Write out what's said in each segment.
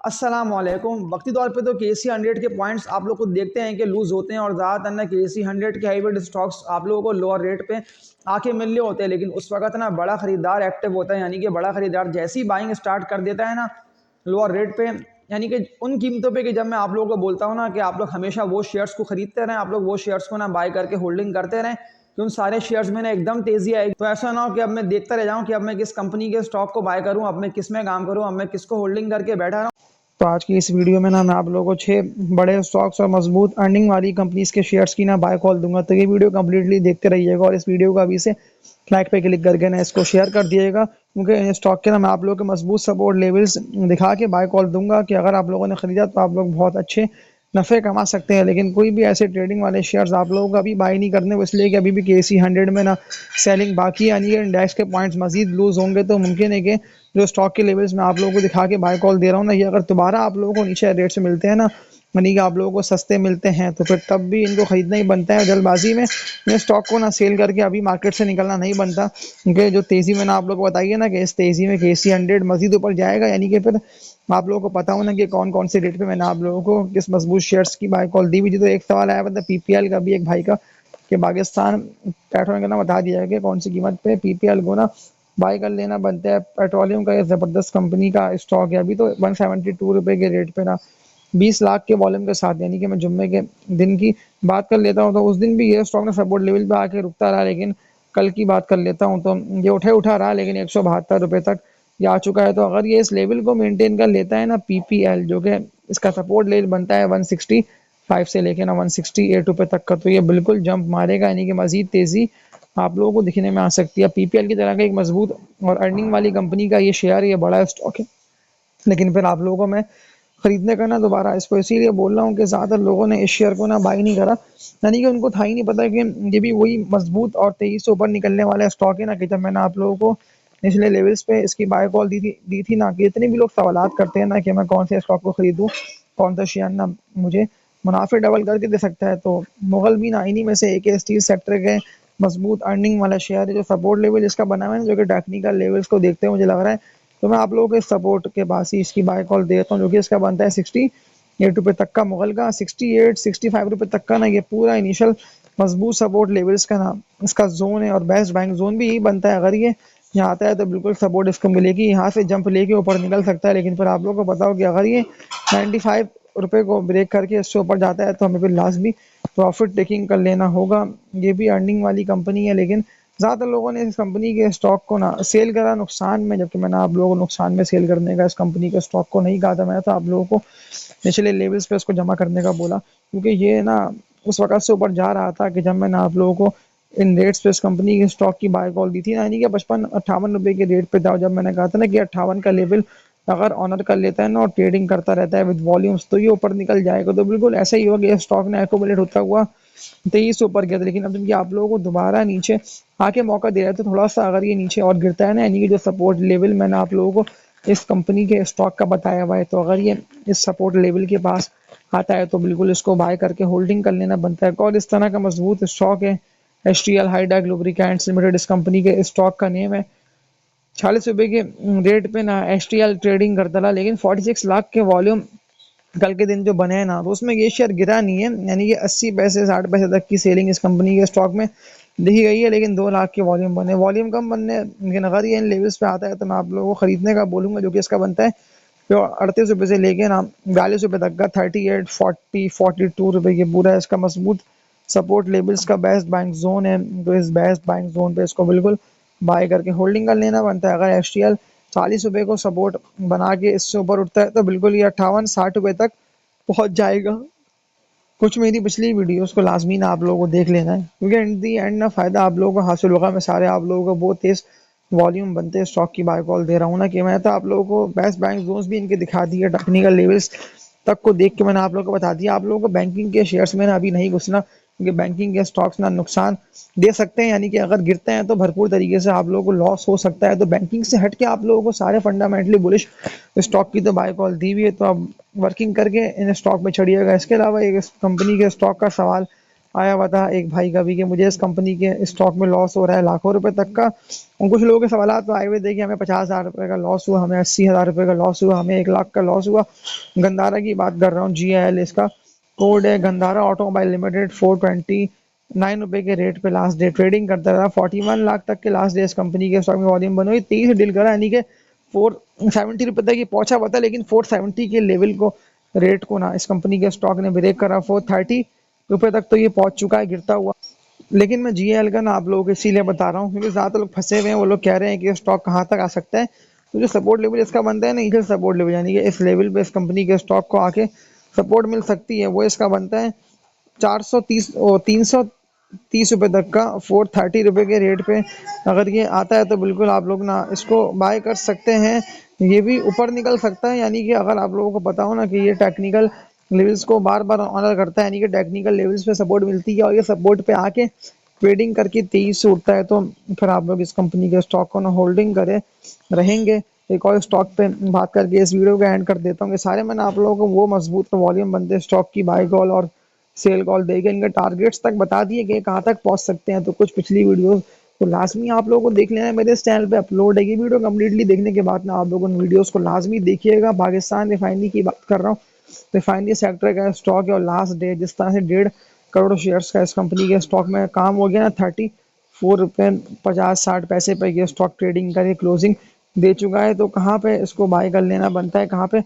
अस्सलाम वालेकुम। वक्ती तौर पे तो KC 100 के पॉइंट्स आप लोग को देखते हैं कि लूज़ होते हैं और ज़्यादातर ना KC 100 के हाइब्रिड स्टॉक्स आप लोगों को लोअर रेट पे आके मिल रहे होते हैं, लेकिन उस वक्त ना बड़ा ख़रीदार एक्टिव होता है, यानी कि बड़ा ख़रीदार जैसी बाइंग स्टार्ट कर देता है ना लोअर रेट पे, यानी कि उन कीमतों पे कि जब मैं आप लोगों को बोलता हूँ ना कि आप लोग हमेशा वो शेयर्स को खरीदते रहें, आप लोग वो शेयर्स को ना बाय करके होल्डिंग करते रहें कि उन सारे शेयर्स में ना एकदम तेज़ी आएगी। तो ऐसा ना हो कि अब मैं देखता रह जाऊँ कि अब मैं किस कंपनी के स्टॉक को बाय करूँ, अब मैं किस में काम करूँ, अब मैं किसको होल्डिंग करके बैठा रहूँ। तो आज की इस वीडियो में ना मैं आप लोगों को 6 बड़े स्टॉक्स और मजबूत अर्निंग वाली कंपनीज के शेयर्स की ना बाय कॉल दूंगा। तो ये वीडियो कंप्लीटली देखते रहिएगा और इस वीडियो को अभी से लाइक पे क्लिक करके ना इसको शेयर कर दिएगा, क्योंकि इन स्टॉक के ना मैं आप लोगों के मजबूत सपोर्ट लेवल्स दिखा के बाय कॉल दूंगा कि अगर आप लोगों ने खरीदा तो आप लोग बहुत अच्छे नफ़े कमा सकते हैं। लेकिन कोई भी ऐसे ट्रेडिंग वाले शेयर्स आप लोगों को अभी बाय नहीं करने, वो इसलिए कि अभी भी KC 100 में ना सेलिंग बाकी है, यानी कि इंडेक्स के पॉइंट्स मजीद लूज होंगे तो मुमकिन है कि जो स्टॉक के लेवल्स मैं आप लोगों को दिखा के बाय कॉल दे रहा हूँ ना, ये अगर दोबारा आप लोगों को नीचे रेट से मिलते हैं ना, यानी कि आप लोगों को सस्ते मिलते हैं, तो फिर तब भी इनको खरीदना ही बनता है। जल्दबाजी में ये स्टॉक को ना सेल करके अभी मार्केट से निकलना नहीं बनता, क्योंकि जो तेज़ी मैंने आप लोगों को बताई है ना कि इस तेज़ी में KC 100 मजीद ऊपर जाएगा, यानी कि फिर आप लोगों को पता हो ना कि कौन कौन से रेट पे मैंने आप लोगों को किस मजबूत शेयर्स की बाय कॉल दी हुई थी। तो एक सवाल आया था PPL का भी एक भाई का कि पाकिस्तान पेट्रोल का ना बता दिया है कि कौन सी कीमत पे PPL को ना बाय कर लेना बनता है। पेट्रोलियम का ये ज़बरदस्त कंपनी का स्टॉक है, अभी तो 172 रुपये के रेट पे ना 20 लाख के वॉल्यूम के साथ, यानी कि मैं जुम्मे के दिन की बात कर लेता हूँ तो उस दिन भी ये स्टॉक ने सपोर्ट लेवल पे आके रुकता रहा, लेकिन कल की बात कर लेता हूँ तो ये उठा रहा, लेकिन 172 रुपये तक ये आ चुका है। तो अगर ये इस लेवल को मेंटेन कर लेता है ना PPL, जो कि इसका सपोर्ट लेवल बनता है 165 से लेके ना 168 रुपये तक का, तो ये बिल्कुल जंप मारेगा, यानी कि मजीद तेज़ी आप लोगों को दिखने में आ सकती है। PPL की तरह का एक मजबूत और अर्निंग वाली कंपनी का ये शेयर, ये बड़ा स्टॉक है, लेकिन फिर आप लोगों को मैं खरीदने का ना दोबारा इसको इसीलिए बोल रहा हूँ कि ज़्यादातर लोगों ने इस शेयर को ना बाई नहीं करा, यानी कि उनको था ही नहीं पता कि ये भी वही मजबूत और तेज़ी से ऊपर निकलने वाला स्टॉक है ना, कि जब मैंने आप लोगों को निचले लेवल्स पे इसकी बाय कॉल दी थी ना, कि इतने भी लोग सवालात करते हैं ना कि मैं कौन से स्टॉक को खरीदूँ, कौन सा शेयर ना मुझे मुनाफे डबल करके दे सकता है, तो मुगल भी ना इन्हीं में से एक स्टील सेक्टर के मजबूत अर्निंग वाला शेयर है। जो सपोर्ट लेवल इसका बना हुआ है, जो कि टेक्निकल लेवल्स को देखते हुए मुझे लग रहा है, तो मैं आप लोगों के सपोर्ट के पास ही इसकी बाय कॉल देता हूँ, जो कि इसका बनता है 68 रुपये तक का। मुगल का 68-65 रुपये तक का ना ये पूरा इनिशियल मजबूत सपोर्ट लेवल्स का ना इसका जोन है, और बेस्ट बैंक जोन भी यही बनता है। अगर ये यहाँ आता है तो बिल्कुल सपोर्ट इसको मिलेगी, यहाँ से जंप लेके ऊपर निकल सकता है, लेकिन फिर आप लोगों को बताओ कि अगर ये 95 रुपये को ब्रेक करके इससे ऊपर जाता है तो हमें फिर लाजमी प्रॉफिट टेकिंग कर लेना होगा। ये भी अर्निंग वाली कंपनी है, लेकिन ज़्यादातर लोगों ने इस कंपनी के स्टॉक को ना सेल करा नुकसान में, जबकि मैंने आप लोगों को नुकसान में सेल करने का इस कंपनी के स्टॉक को नहीं कहा था। मैंने तो आप लोगों को निचले लेवल्स पे इसको जमा करने का बोला, क्योंकि ये ना उस वक़्त से ऊपर जा रहा था कि जब मैंने आप लोगों को इन रेट्स पे इस कंपनी के स्टॉक की बाय कॉल दी थी ना, यानी कि 55-58 रुपये के रेट पे था। जब मैंने कहा था ना कि 58 का लेवल अगर ऑनर कर लेता है ना और ट्रेडिंग करता रहता है विद वॉल्यूम्स, तो ये ऊपर निकल जाएगा। तो बिल्कुल ऐसा ही हुआ कि स्टॉक ने एक्यूमुलेट होता हुआ 23 से ऊपर गया था, लेकिन अब जब ये आप लोगों को दोबारा नीचे आके मौका दे रहा है तो थोड़ा सा अगर ये नीचे और गिरता है ना, यानी कि जो सपोर्ट लेवल मैंने आप लोगों को इस कंपनी के स्टॉक का बताया हुआ है, तो अगर ये इस सपोर्ट लेवल के पास आता है तो बिल्कुल इसको बाय करके होल्डिंग कर लेना बनता है। और इस तरह का मजबूत स्टॉक है HTL हाईडेक लुब्रिकेंट्स लिमिटेड, इस कंपनी के स्टॉक का नेम है। 40 रुपये के रेट पे ना HTL ट्रेडिंग करता रहा, लेकिन 46 लाख के वॉल्यूम कल के दिन जो बने हैं ना, तो उसमें ये शेयर गिरा नहीं है, यानी कि 80 पैसे 60 पैसे तक की सेलिंग इस कंपनी के स्टॉक में देखी गई है, लेकिन 2 लाख के वॉल्यूम बने, वॉल्यूम कम बनने, लेकिन अगर ये इन लेवल्स पे आता है तो मैं आप लोगों को खरीदने का बोलूँगा, जो कि इसका बनता है जो 38 रुपये से लेके ना 42 रुपये तक का, 38, 40, 42 रुपये के पूरा इसका मजबूत सपोर्ट लेवल्स का बेस्ट बैंक जोन है। तो इस बेस्ट बैंक जोन पे इसको बिल्कुल बाय करके होल्डिंग कर लेना बनता है। अगर HTL 40 रुपये को सपोर्ट बना के इससे ऊपर उठता है तो बिल्कुल ये 58-60 रुपये तक पहुंच जाएगा। कुछ मेरी पिछली वीडियोस को लाजमी ना आप लोगों को देख लेना है, क्योंकि इन दी एंड ना फ़ायदा आप लोगों को हासिल होगा। मैं सारे आप लोगों को बहुत तेज़ वॉल्यूम बनते स्टॉक की बाय कॉल दे रहा हूँ ना, कि मैं तो आप लोगों को बेस्ट बैंक जोन्स भी इनके दिखा दिए, टेक्निकल लेवल्स तक को देख के मैंने आप लोगों को बता दिया। आप लोगों को बैंकिंग के शेयर्स में ना अभी नहीं घुसना, क्योंकि बैंकिंग के स्टॉक्स ना नुकसान दे सकते हैं, यानी कि अगर गिरते हैं तो भरपूर तरीके से आप लोगों को लॉस हो सकता है। तो बैंकिंग से हट के आप लोगों को सारे फंडामेंटली बुलिश स्टॉक की तो बाय कॉल दी हुई है, तो अब वर्किंग करके इन स्टॉक में चढ़िएगा। इसके अलावा एक कंपनी के स्टॉक का सवाल आया हुआ था एक भाई का भी कि मुझे इस कंपनी के स्टॉक में लॉस हो रहा है लाखों रुपए तक का। और कुछ लोगों के सवाल तो आए हुए थे कि हमें 50,000 रुपये का लॉस हुआ, हमें 80,000 रुपये का लॉस हुआ, हमें 1 लाख का लॉस हुआ। गंधारा की बात कर रहा हूँ, GIL इसका कोड है, गंधारा ऑटोमोबाइल लिमिटेड। 429 रुपए के रेट पे लास्ट डे ट्रेडिंग करता था। 41 लाख तक के लास्ट डे इस कंपनी के स्टॉक में वॉल्यूम बनी हुई, 23 डील करा, यानी कि 470 रुपये तक ये पहुंचा हुआ था, लेकिन 470 के लेवल को, रेट को ना, इस कंपनी के स्टॉक ने ब्रेक करा। 430 रुपये तक तो ये पहुंच चुका है गिरता हुआ। लेकिन मैं GIL का ना आप लोगों को इसीलिए बता रहा हूँ क्योंकि ज्यादातर लोग फंसे हुए हैं, वो लोग कह रहे हैं कि ये स्टॉक कहाँ तक आ सकता है। तो जो सपोर्ट लेवल इसका बनता है ना, इधर सपोर्ट लेवल, यानी कि इस लेवल पे इस कंपनी के स्टॉक को आके सपोर्ट मिल सकती है, वो इसका बनता है 430 और 330 रुपये तक का। 430 रुपये के रेट पे अगर ये आता है तो बिल्कुल आप लोग ना इसको बाय कर सकते हैं। ये भी ऊपर निकल सकता है, यानी कि अगर आप लोगों को पता हो ना कि ये टेक्निकल लेवल्स को बार बार ऑनर करता है, यानी कि टेक्निकल लेवल्स पे सपोर्ट मिलती है और ये सपोर्ट पे आके ट्रेडिंग करके 23 से उठता है, तो फिर आप लोग इस कंपनी के स्टॉक को ना होल्डिंग करे रहेंगे। एक और स्टॉक पे बात करके इस वीडियो को एंड कर देता हूँ कि सारे मैंने आप लोगों को वो मजबूत वॉल्यूम बनते हैं स्टॉक की, बाय कॉल और सेल कॉल देके इनके टारगेट्स तक बता दिए कि कहाँ तक पहुंच सकते हैं। तो कुछ पिछली वीडियोस तो लाजमी आप लोगों को देख लेना है, मेरे इस चैनल पे अपलोड है। ये वीडियो कम्प्लीटली देखने के बाद ना आप लोग उन वीडियोस को लाजमी देखिएगा। पाकिस्तान रिफाइनरी की बात कर रहा हूँ, रिफाइनरी सेक्टर का स्टॉक है और लास्ट डे जिस तरह से 1.5 करोड़ शेयर्स का इस कंपनी के स्टॉक में काम हो गया ना, 34 रुपये 50-60 पैसे पे ये स्टॉक ट्रेडिंग करके क्लोजिंग दे चुका है। तो कहाँ पे इसको बाय कर लेना बनता है, कहाँ पे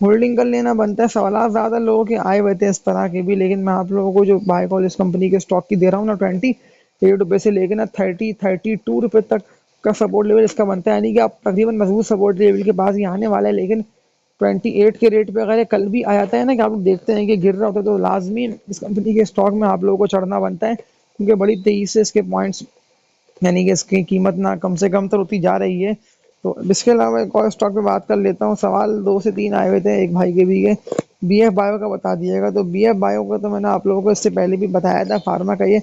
होल्डिंग कर लेना बनता है, सवाल ज़्यादा लोगों के आए हुए थे इस तरह के भी। लेकिन मैं आप लोगों को जो बाय कॉल इस कंपनी के स्टॉक की दे रहा हूँ ना, 28 रुपये से लेकर ना 32 रुपये तक का सपोर्ट लेवल इसका बनता है, यानी कि आप तकरीबन मजबूत सपोर्ट लेवल के पास ये आने वाला है। लेकिन 28 के रेट पे अगर ये कल भी आ जाता है ना, कि आप लोग देखते हैं कि गिर रहा होता है, तो लाजमी इस कंपनी के स्टॉक में आप लोगों को चढ़ना बनता है, क्योंकि बड़ी तेजी से इसके पॉइंट्स, यानी कि इसकी कीमत ना कम से कम तो होती जा रही है। तो इसके अलावा एक और स्टॉक पे बात कर लेता हूँ। सवाल 2 से 3 आए हुए थे एक भाई के भी, के BF बायो का बता दिएगा। तो BF बायो का तो मैंने आप लोगों को इससे पहले भी बताया था, फार्मा का ये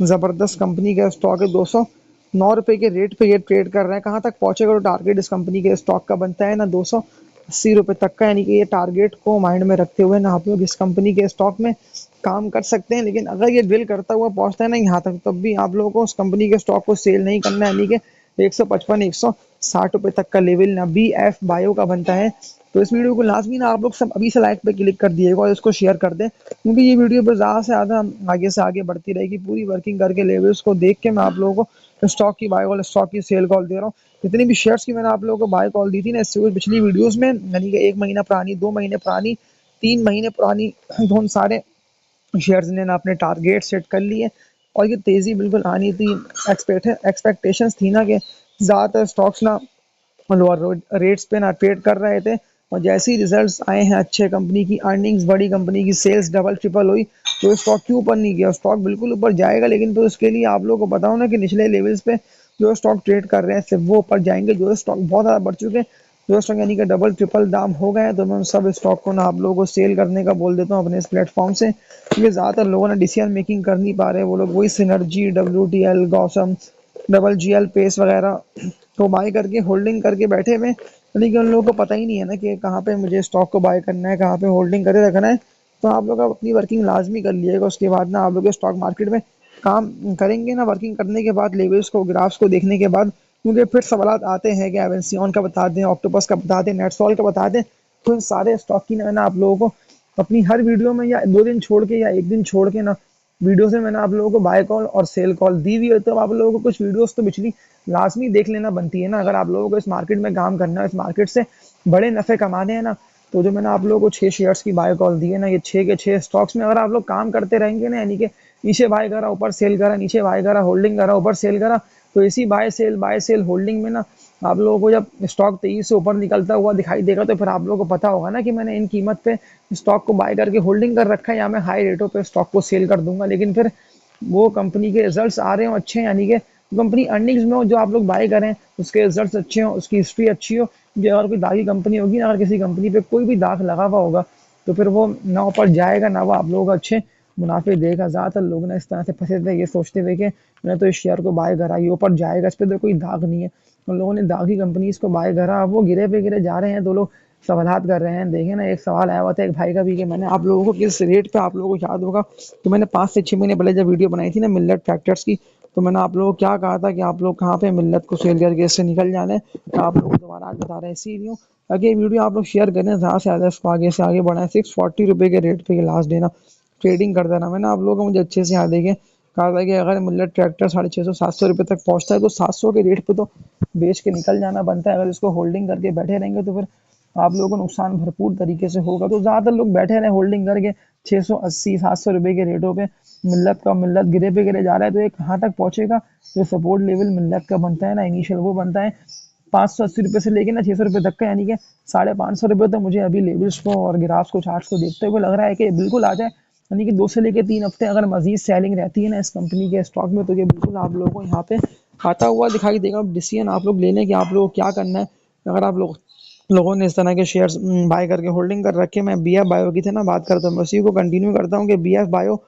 जबरदस्त कंपनी का स्टॉक है। 209 रुपये के रेट पे ये ट्रेड कर रहा है। कहाँ तक पहुंचेगा, तो टारगेट इस कंपनी के स्टॉक का बनता है ना 280 रुपये तक का, यानी कि ये टारगेट को माइंड में रखते हुए ना आप लोग इस कंपनी के स्टॉक में काम कर सकते हैं। लेकिन अगर ये ड्रिल करता हुआ पहुंचता है ना यहाँ तक, तब भी आप लोगों को उस कंपनी के स्टॉक को सेल नहीं करना है, यानी कि 155-160 रुपये तक का लेवल ना BF बायो का बनता है। तो इस वीडियो को लाजमी ना आप लोग सब अभी से लाइक पे क्लिक कर दिएगा और इसको शेयर कर दें, क्योंकि ये वीडियो पर ज़्यादा से ज़्यादा आगे से आगे बढ़ती रहेगी। पूरी वर्किंग करके लेवल्स को देख के मैं आप लोगों को स्टॉक की बाय कॉल, स्टॉक की सेल कॉल दे रहा हूँ। जितनी भी शेयर्स की मैंने आप लोगों को बाय कॉल दी थी ना इससे पिछली वीडियोज़ में, यानी कि 1 महीना पुरानी, 2 महीने पुरानी, 3 महीने पुरानी, तो उन सारे शेयर्स ने ना अपने टारगेट सेट कर लिए। और ये तेज़ी बिल्कुल आनी थी, एक्सपेक्टेशंस थी ना कि ज़्यादातर स्टॉक्स ना लोअर रेट्स पे ना ट्रेड कर रहे थे। और जैसे ही रिजल्ट्स आए हैं अच्छे, कंपनी की अर्निंग्स बड़ी, कंपनी की सेल्स डबल ट्रिपल हुई, तो स्टॉक क्यों ऊपर नहीं गया। स्टॉक बिल्कुल ऊपर जाएगा, लेकिन तो उसके लिए आप लोगों को बताओ ना कि निचले लेवल्स पे जो स्टॉक ट्रेड कर रहे हैं सिर्फ वो ऊपर जाएंगे। जो स्टॉक बहुत ज़्यादा बढ़ चुके हैं, जो स्टॉक यानी कि डबल ट्रिपल दाम हो गए हैं, तो मैं उन सब स्टॉक को ना आप लोगों को सेल करने का बोल देता हूँ अपने इस प्लेटफॉर्म से, क्योंकि ज़्यादातर लोगों ने डिसीजन मेकिंग कर नहीं पा रहे। वो लोग वही सिनर्जी, WTL, गौसम, GL, पेस वगैरह को बाय करके होल्डिंग करके बैठे हुए, यानी कि उन लोगों को पता ही नहीं है ना कि कहाँ पे मुझे स्टॉक को बाय करना है, कहाँ पे होल्डिंग करे रखना है। तो आप लोग अपनी वर्किंग लाजमी कर लिएगा। उसके बाद ना आप लोग स्टॉक मार्केट में काम करेंगे ना, वर्किंग करने के बाद, लेवल्स को, ग्राफ्स को देखने के बाद, क्योंकि फिर सवाल आते हैं कि एवेंसियन का बता दें, ऑक्टोपस का बता दें, नेटसॉल का बता दें। तो इन सारे स्टॉक की ना आप लोगों को अपनी हर वीडियो में, या 2 दिन छोड़ के या 1 दिन छोड़ के ना वीडियो से मैंने आप लोगों को बाय कॉल और सेल कॉल दी हुई है। तो आप लोगों को कुछ वीडियोस तो पिछली लाजमी देख लेना बनती है ना, अगर आप लोगों को इस मार्केट में काम करना है, इस मार्केट से बड़े नफे कमाने हैं ना। तो जो मैंने आप लोगों को 6 शेयर्स की बाय कॉल दी है ना, ये 6 के 6 स्टॉक्स में अगर आप लोग काम करते रहेंगे ना, यानी कि नीचे बाय करा, ऊपर सेल करा, नीचे बाय करा, होल्डिंग करा, ऊपर सेल करा, तो इसी बाय सेल होल्डिंग में ना आप लोगों को जब स्टॉक 23 से ऊपर निकलता हुआ दिखाई देगा, तो फिर आप लोगों को पता होगा ना कि मैंने इन कीमत पे स्टॉक को बाय करके होल्डिंग कर रखा है, या मैं हाई रेटों पे स्टॉक को सेल कर दूंगा। लेकिन फिर वो कंपनी के रिजल्ट्स आ रहे हो अच्छे हैं, यानी कि कंपनी अर्निंग्स में हो, जो आप लोग बाय करें उसके रिजल्ट्स अच्छे हो, उसकी हिस्ट्री अच्छी हो। जो अगर कोई दागी कंपनी होगी ना, अगर किसी कंपनी पे कोई भी दाग लगा हुआ होगा, तो फिर वो ना ऊपर जाएगा, ना वो आप लोगों को अच्छे मुनाफे देगा। ज़्यादातर लोग ना इस तरह से फंसे थे, ये सोचते हुए कि मैंने तो इस शेयर को बाय करा, ये ऊपर जाएगा, इस पर तो कोई दाग नहीं है। उन लोगों ने दागी कंपनीज को बाय करा, अब वो गिरे पे गिरे जा रहे हैं। तो लोग सवालात कर रहे हैं। देखिए ना, एक सवाल आया हुआ था एक भाई का भी कि मैंने आप लोगों को किस रेट पे, आप लोगों को याद होगा कि मैंने 5 से 6 महीने पहले जब वीडियो बनाई थी ना मिलेट ट्रैक्टर्स की, तो मैंने आप लोगों को क्या कहा था कि आप लोग कहाँ पे मिलेट को सेल करके इससे निकल जाना है। तो आप लोगों को दोबारा आज बता रहे हैं इसीलिए ताकि ये वीडियो आप लोग शेयर करें, ज़्यादा से ज़्यादा इसको आगे से आगे बढ़ाएं। 640 रुपये के रेट पे लास्ट देना, ट्रेडिंग कर देना। मैंने आप लोगों को मुझे अच्छे से याद है कि कहा था कि अगर मिलेट ट्रैक्टर 650-700 रुपये तक पहुंचता है तो 700 के रेट पे तो बेच के निकल जाना बनता है। अगर इसको होल्डिंग करके बैठे रहेंगे तो फिर आप लोगों को नुकसान भरपूर तरीके से होगा। तो ज़्यादातर लोग बैठे रहे होल्डिंग करके 680-700 रुपये के रेटों पे। मिल्लत गिरे पे गिरे जा रहा है, तो ये कहाँ तक पहुंचेगा। जो सपोर्ट लेवल मिल्लत का बनता है ना इनिशियल, वो बनता है 580 रुपये से लेके ना 600 रुपये तक का, यानी कि 550 रुपये तो मुझे अभी लेवल्स को और ग्राफ्स को चार्ट्स को देखते हुए लग रहा है कि बिल्कुल आ जाए। यानी कि 2 से लेके 3 हफ्ते अगर मजीद सेलिंग रहती है ना इस कंपनी के स्टॉक में, तो ये बिल्कुल आप लोगों को यहाँ पे आता हुआ दिखाई देगा। अब डिसीजन आप लोग ले लें कि आप लोगों को क्या करना है। अगर आप लोगों ने इस तरह के शेयर्स बाय करके होल्डिंग कर रखे, मैं बी एफ बायो की थे ना बात करता हूँ, मैं उसी को कंटिन्यू करता हूँ कि बी एफ बायो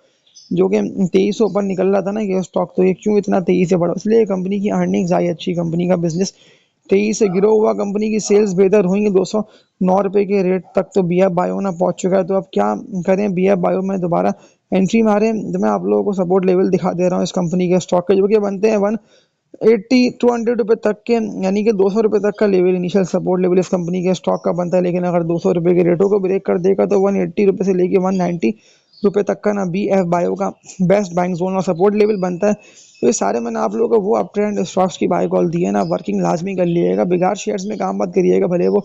जो कि 2300 ऊपर निकल रहा था ना ये स्टॉक, तो ये क्यों इतना तेजी से बढ़ा, इसलिए कंपनी की अर्निंग्स आई अच्छी, कंपनी का बिजनेस तेजी से ग्रो हुआ, कंपनी की सेल्स बेहतर हुई। 209 रुपये के रेट तक तो बी एफ बायो ना पहुंच चुका है। तो अब क्या करें, बी एफ बायो में दोबारा एंट्री मारे। तो मैं आप लोगों को सपोर्ट लेवल दिखा दे रहा हूँ इस कंपनी के स्टॉक के, जो कि बनते हैं 180-200 रुपये तक के, यानी कि 200 रुपये तक का लेवल, इनिशियल सपोर्ट लेवल इस कंपनी के स्टॉक का बनता है। लेकिन अगर 200 रुपये के रेटों को ब्रेक कर देगा तो 180 रुपये से लेके 190 रुपये तक का ना बी एफ बायो का बेस्ट बाइंग जोन और सपोर्ट लेवल बनता है। तो ये सारे मैंने आप लोगों को वो अप ट्रेंड स्टॉक्स की बाय कॉल दी है ना, वर्किंग लाजमी कर लिएगा, बेकार शेयर्स में काम मत करिएगा, भले वो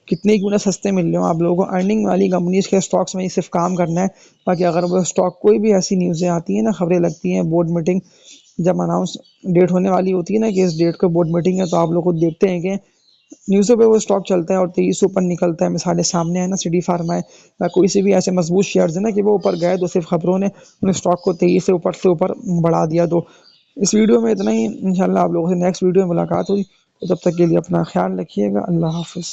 कितने क्यों ना सस्ते मिल रहे हो। आप लोगों को अर्निंग वाली कंपनीज के स्टॉक्स में ही सिर्फ काम करना है। बाकी अगर वो स्टॉक कोई भी ऐसी न्यूज़ें आती हैं ना, खबरें लगती हैं, बोर्ड मीटिंग जब अनाउंस डेट होने वाली होती है ना कि इस डेट को बोर्ड मीटिंग है, तो आप लोग को देखते हैं कि न्यूज़ों पे वो स्टॉक चलता है और 23 ऊपर निकलता है। मिसालें सामने है ना, सिटी फार्मा है या कोई से भी ऐसे मजबूत शेयर्स है ना कि वो ऊपर गए तो सिर्फ खबरों ने उन स्टॉक को 23 से ऊपर बढ़ा दिया। तो इस वीडियो में इतना ही, इंशाल्लाह आप लोगों से नेक्स्ट वीडियो में मुलाकात हुई। तो तब तक के लिए अपना ख्याल रखिएगा। अल्लाह हाफिज़।